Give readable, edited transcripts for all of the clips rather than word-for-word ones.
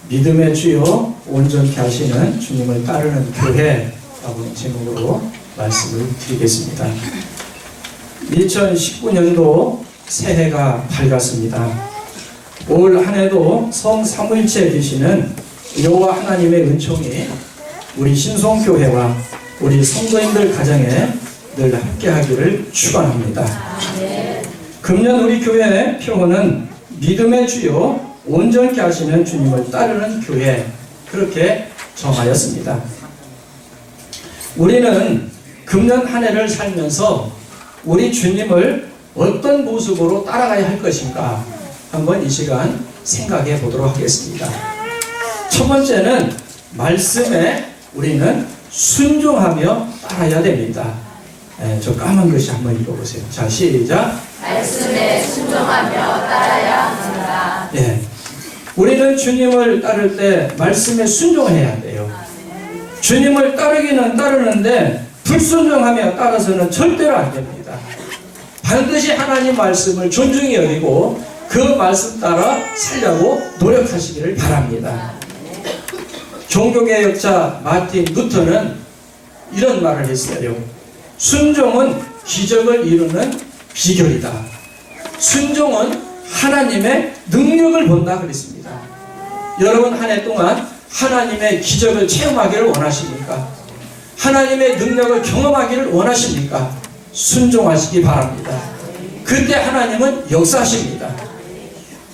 믿음의 주요 온전케 하시는 주님을 따르는 교회라고 제목으로 말씀을 드리겠습니다. 2019년도 새해가 밝았습니다. 올 한해도 성 삼위일체 되시는 여호와 하나님의 은총이 우리 신송교회와 우리 성도님들 가정에 늘 함께하기를 축원합니다. 금년 우리 교회의 표어는 믿음의 주요 온전케 하시는 주님을 따르는 교회, 그렇게 정하였습니다. 우리는 금년 한 해를 살면서 우리 주님을 어떤 모습으로 따라가야 할 것인가 한번 이 시간 생각해 보도록 하겠습니다. 첫 번째는 말씀에 우리는 순종하며 따라야 됩니다. 저 까만 글씨 한번 읽어보세요. 자, 시작. 말씀에 순종하며 따라야 합니다. 우리는 주님을 따를 때 말씀에 순종해야 돼요. 주님을 따르기는 따르는데 불순종하며 따라서는 절대로 안 됩니다. 반드시 하나님 말씀을 존중히 여기고 그 말씀 따라 살려고 노력하시기를 바랍니다. 종교개혁자 마틴 루터는 이런 말을 했어요. 순종은 기적을 이루는 비결이다. 순종은 하나님의 능력을 본다 그랬습니다. 여러분 한 해 동안 하나님의 기적을 체험하기를 원하십니까? 하나님의 능력을 경험하기를 원하십니까? 순종하시기 바랍니다. 그때 하나님은 역사하십니다.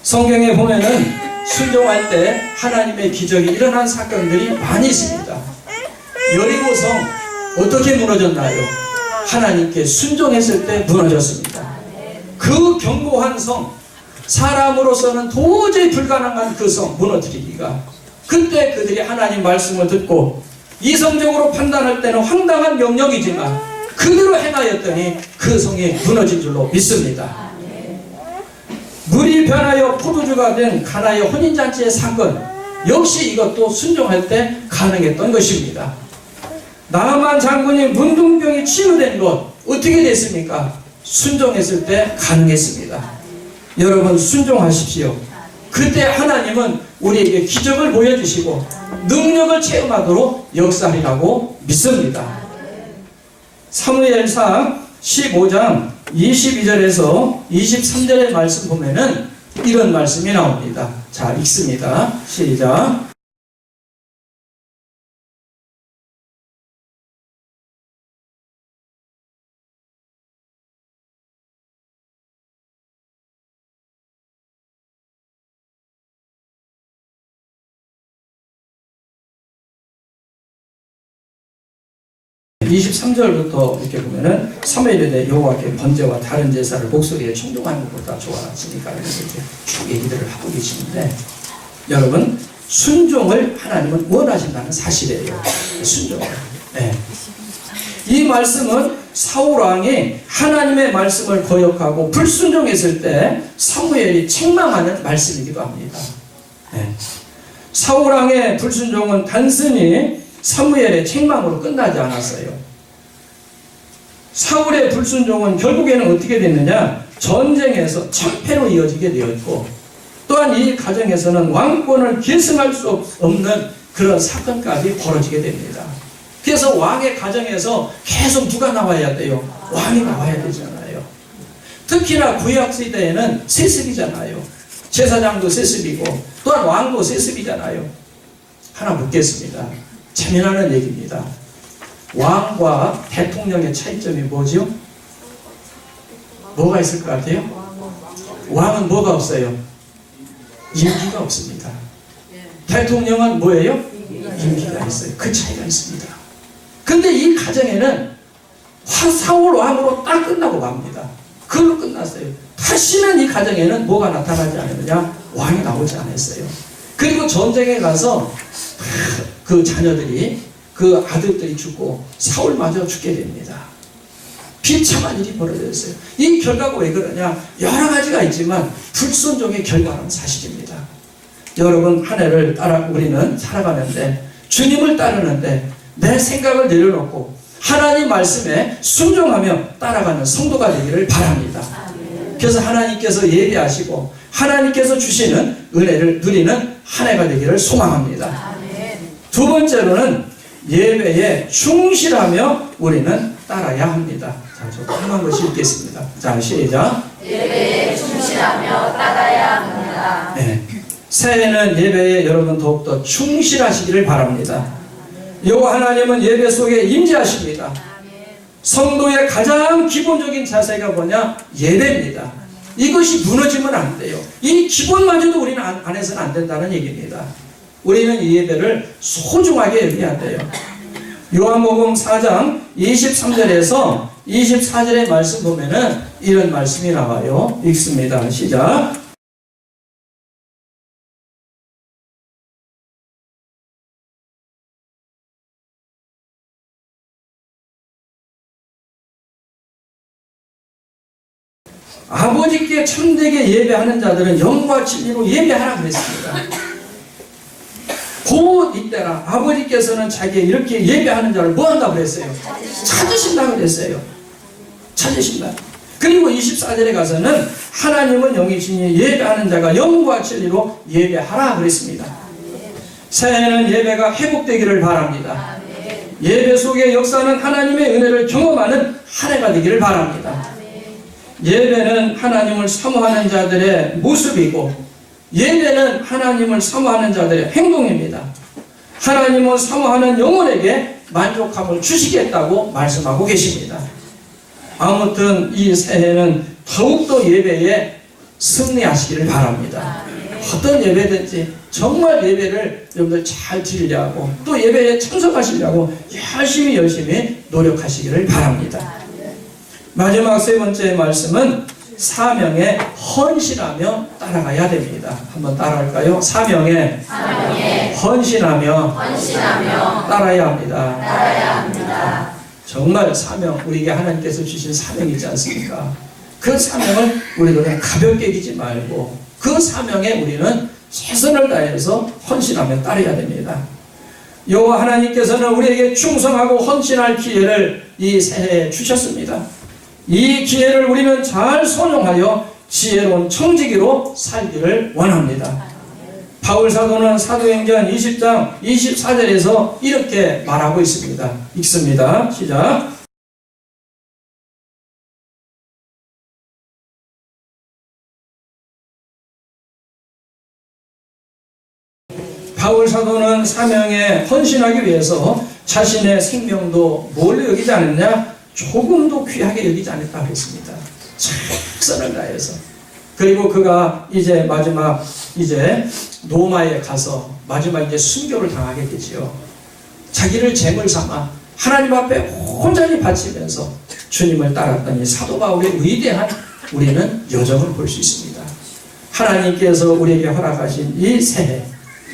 성경에 보면은 순종할 때 하나님의 기적이 일어난 사건들이 많이 있습니다. 여리고성 어떻게 무너졌나요? 하나님께 순종했을 때 무너졌습니다. 그 견고한 성, 사람으로서는 도저히 불가능한 그 성 무너뜨리기가, 그때 그들이 하나님 말씀을 듣고 이성적으로 판단할 때는 황당한 명령이지만 그대로 행하였더니 그 성이 무너진 줄로 믿습니다. 물이 변하여 포도주가 된 가나의 혼인잔치의 사건, 역시 이것도 순종할 때 가능했던 것입니다. 나아만 장군이 문둥병이 치유된 것 어떻게 됐습니까? 순종했을 때 가능했습니다. 여러분 순종하십시오. 그때 하나님은 우리에게 기적을 보여주시고 능력을 체험하도록 역사하리라고 믿습니다. 사무엘상 15장 22절에서 23절의 말씀 보면은 이런 말씀이 나옵니다. 자, 읽습니다. 시작. 네, 23절부터 이렇게 보면은 사무엘이 내 여호와께 번제와 다른 제사를 목소리에 청종하는 것보다 좋아하시니까 이렇게 쭉 얘기들을 하고 계시는데, 여러분 순종을 하나님은 원하신다는 사실이에요. 순종을. 이 말씀은 사울 왕이 하나님의 말씀을 거역하고 불순종했을 때 사무엘이 책망하는 말씀이기도 합니다. 사울 왕의 불순종은 단순히 사무엘의 책망으로 끝나지 않았어요. 사울의 불순종은 결국에는 어떻게 됐느냐? 전쟁에서 참패로 이어지게 되었고, 또한 이 가정에서는 왕권을 계승할 수 없는 그런 사건까지 벌어지게 됩니다. 그래서 왕의 가정에서 계속 누가 나와야 돼요? 왕이 나와야 되잖아요. 특히나 구약 시대에는 세습이잖아요. 제사장도 세습이고 또한 왕도 세습이잖아요. 하나 묻겠습니다. 재미나는 얘기입니다. 왕과 대통령의 차이점이 뭐죠? 뭐가 있을 것 같아요? 왕은 뭐가 없어요? 임기가 없습니다. 대통령은 뭐예요? 임기가 있어요. 그 차이가 있습니다. 근데 이 가정에는 사울 왕으로 딱 끝나고 갑니다. 그걸로 끝났어요. 다시는 이 가정에는 뭐가 나타나지 않느냐? 왕이 나오지 않았어요. 그리고 전쟁에 가서 그 자녀들이, 그 아들들이 죽고 사울마저 죽게 됩니다. 비참한 일이 벌어졌어요. 이 결과가 왜 그러냐? 여러 가지가 있지만 불순종의 결과는 사실입니다. 여러분 한 해를 따라 우리는 살아가는데, 주님을 따르는데 내 생각을 내려놓고 하나님 말씀에 순종하며 따라가는 성도가 되기를 바랍니다. 그래서 하나님께서 예비하시고 하나님께서 주시는 은혜를 누리는 한 해가 되기를 소망합니다. 두 번째로는 예배에 충실하며 우리는 따라야 합니다. 자, 저도 한 번씩 읽겠습니다. 자, 시작. 예배에 충실하며 따라야 합니다. 네. 새해에는 예배에 여러분 더욱더 충실하시기를 바랍니다. 여호와 하나님은 예배 속에 임재하십니다. 성도의 가장 기본적인 자세가 뭐냐? 예배입니다. 이것이 무너지면 안 돼요. 이 기본마저도 우리는 안 해서는 안 된다는 얘기입니다. 우리는 이 예배를 소중하게 여겨야 돼요. 요한복음 4장 23절에서 24절의 말씀 보면은 이런 말씀이 나와요. 읽습니다. 시작. 아버지께 참되게 예배하는 자들은 영과 진리로 예배하라 그랬습니다. 곧 이때라 아버지께서는 자기의 이렇게 예배하는 자를 뭐 한다고 그랬어요? 찾으신다고 그랬어요. 찾으신다. 그리고 24절에 가서는 하나님은 영이시니 예배하는 자가 영과 진리로 예배하라 그랬습니다. 새해에는 예배가 회복되기를 바랍니다. 예배 속에 역사는 하나님의 은혜를 경험하는 한 해가 되기를 바랍니다. 예배는 하나님을 사모하는 자들의 모습이고 예배는 하나님을 사모하는 자들의 행동입니다. 하나님을 사모하는 영혼에게 만족함을 주시겠다고 말씀하고 계십니다. 아무튼 이 새해는 더욱더 예배에 승리하시기를 바랍니다. 어떤 예배든지 정말 예배를 여러분들 잘 드리려고 또 예배에 참석하시려고 열심히 노력하시기를 바랍니다. 마지막 세 번째 말씀은 사명에 헌신하며 따라가야 됩니다. 한번 따라할까요? 사명에 헌신하며 따라야 합니다. 정말 사명, 우리에게 하나님께서 주신 사명이 있지 않습니까? 그 사명을 우리들은 가볍게 여기지 말고 그 사명에 우리는 최선을 다해서 헌신하며 따라야 됩니다. 여호와 하나님께서는 우리에게 충성하고 헌신할 기회를 이 새해에 주셨습니다. 이 기회를 우리는 잘 선용하여 지혜로운 청지기로 살기를 원합니다. 바울 사도는 사도행전 20장 24절에서 이렇게 말하고 있습니다. 읽습니다. 시작. 바울 사도는 사명에 헌신하기 위해서 자신의 생명도 뭘 여기지 않았냐? 조금도 귀하게 여기지 않았다고 했습니다. 최선을 다해서. 그리고 그가 이제 마지막 로마에 가서 마지막 이제 순교를 당하게 되지요. 자기를 제물 삼아 하나님 앞에 온전히 바치면서 주님을 따랐던 이 사도 바울의 위대한 우리는 여정을 볼 수 있습니다. 하나님께서 우리에게 허락하신 이 새해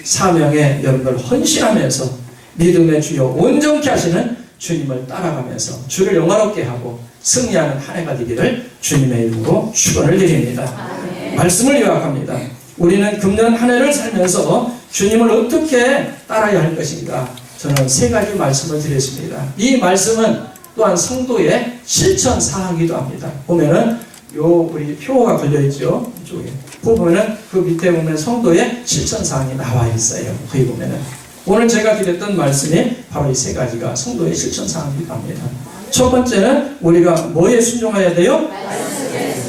사명에 여러분들 헌신하면서 믿음의 주여 온전케 하시는 주님을 따라가면서 주를 영화롭게 하고 승리하는 한 해가 되기를 주님의 이름으로 축원을 드립니다. 말씀을 요약합니다. 우리는 금년 한 해를 살면서 주님을 어떻게 따라야 할 것인가? 저는 세 가지 말씀을 드렸습니다. 이 말씀은 또한 성도의 실천 사항이기도 합니다. 보면은 우리 표가 걸려있죠. 이쪽에. 보면은 그 밑에 보면 성도의 실천 사항이 나와 있어요. 거기 보면은. 오늘 제가 드렸던 말씀이 바로 이 세 가지가 성도의 실천 사항이기도 합니다. 첫 번째는 우리가 뭐에 순종해야 돼요? 네.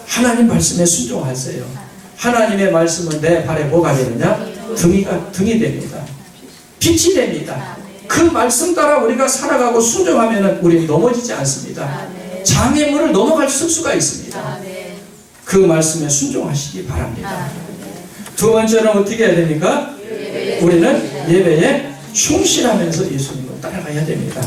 하나님 말씀에 순종하세요. 하나님의 말씀은 내 발에 뭐가 되느냐? 등이 됩니다. 빛이 됩니다. 그 말씀 따라 우리가 살아가고 순종하면 우리 넘어지지 않습니다. 장애물을 넘어갈 수가 있습니다. 그 말씀에 순종하시기 바랍니다. 두 번째는 어떻게 해야 됩니까? 우리는 예배에 충실하면서 예수님을 따라가야 됩니다.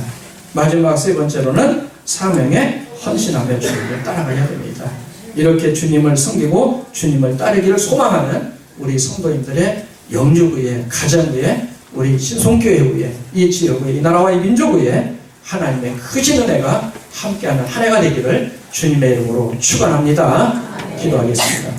마지막 세 번째로는 사명에 헌신하며 주님을 따라가야 됩니다. 이렇게 주님을 섬기고 주님을 따르기를 소망하는 우리 성도님들의 영주부에, 가정부에, 우리 신송교회부에, 이 지역의 이 나라와 이 민족의 하나님의 크신 은혜가 함께하는 한 해가 되기를 주님의 이름으로 축원합니다. 기도하겠습니다.